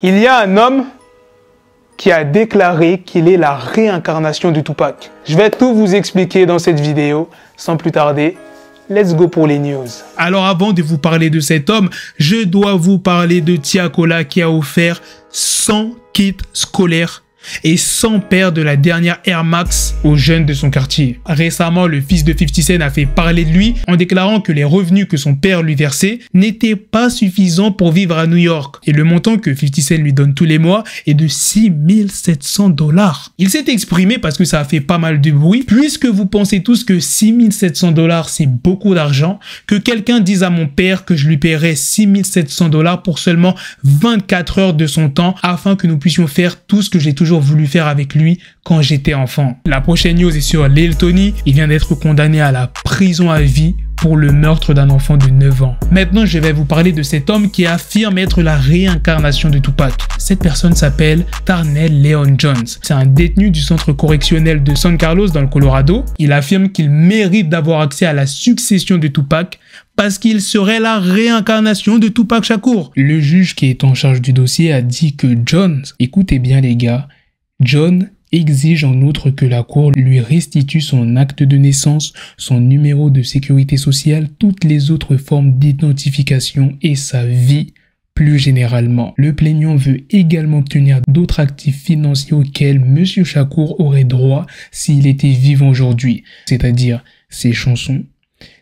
Il y a un homme qui a déclaré qu'il est la réincarnation de Tupac. Je vais tout vous expliquer dans cette vidéo. Sans plus tarder, let's go pour les news. Alors avant de vous parler de cet homme, je dois vous parler de Tiakola qui a offert 100 kits scolaires et 100 paires de la dernière Air Max aux jeunes de son quartier. Récemment, le fils de 50 Cent a fait parler de lui en déclarant que les revenus que son père lui versait n'étaient pas suffisants pour vivre à New York. Et le montant que 50 Cent lui donne tous les mois est de 6 700 $. Il s'est exprimé parce que ça a fait pas mal de bruit. Puisque vous pensez tous que 6 700 $ c'est beaucoup d'argent, que quelqu'un dise à mon père que je lui paierai 6 700 $ pour seulement 24 heures de son temps afin que nous puissions faire tout ce que j'ai toujours voulu faire avec lui quand j'étais enfant. La prochaine news est sur Lil Tony. Il vient d'être condamné à la prison à vie pour le meurtre d'un enfant de 9 ans. Maintenant, je vais vous parler de cet homme qui affirme être la réincarnation de Tupac. Cette personne s'appelle Darnell Leon Jones. C'est un détenu du centre correctionnel de San Carlos dans le Colorado. Il affirme qu'il mérite d'avoir accès à la succession de Tupac parce qu'il serait la réincarnation de Tupac Shakur. Le juge qui est en charge du dossier a dit que Jones, écoutez bien les gars, John exige en outre que la cour lui restitue son acte de naissance, son numéro de sécurité sociale, toutes les autres formes d'identification et sa vie plus généralement. Le plaignant veut également obtenir d'autres actifs financiers auxquels M. Shakur aurait droit s'il était vivant aujourd'hui, c'est-à-dire ses chansons,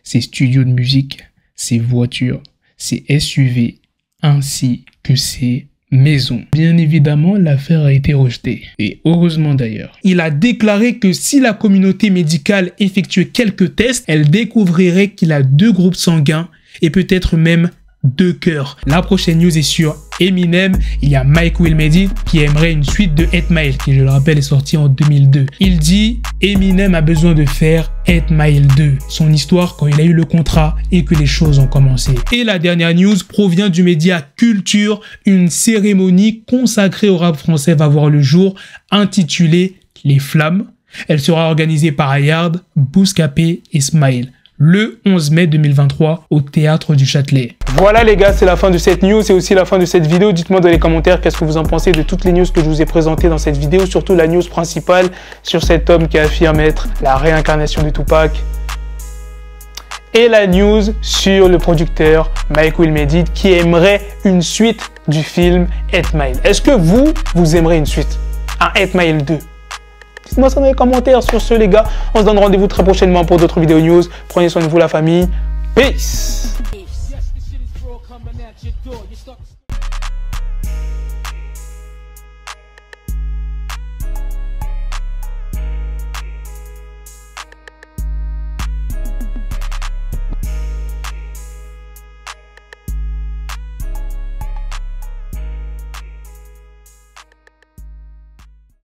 ses studios de musique, ses voitures, ses SUV, ainsi que ses maison. Bien évidemment, l'affaire a été rejetée. Et heureusement d'ailleurs. Il a déclaré que si la communauté médicale effectuait quelques tests, elle découvrirait qu'il a 2 groupes sanguins et peut-être même 2 cœurs. La prochaine news est sur Eminem. Il y a Mike Will Made It qui aimerait une suite de 8 Mile qui, je le rappelle, est sortie en 2002. Il dit Eminem a besoin de faire 8 Mile 2, son histoire quand il a eu le contrat et que les choses ont commencé. Et la dernière news provient du média Culture. Une cérémonie consacrée au rap français va voir le jour, intitulée Les Flammes. Elle sera organisée par Ayard, Bouscapé et Smile le 11 mai 2023 au Théâtre du Châtelet. Voilà les gars, c'est la fin de cette news, c'est aussi la fin de cette vidéo. Dites-moi dans les commentaires qu'est-ce que vous en pensez de toutes les news que je vous ai présentées dans cette vidéo, surtout la news principale sur cet homme qui affirme être la réincarnation de Tupac. Et la news sur le producteur Mike Will Made It qui aimerait une suite du film 8 Mile. Est-ce que vous aimeriez une suite? Un 8 Mile 2? Dites-moi ça dans les commentaires. Sur ce les gars, on se donne rendez-vous très prochainement pour d'autres vidéos news. Prenez soin de vous la famille. Peace.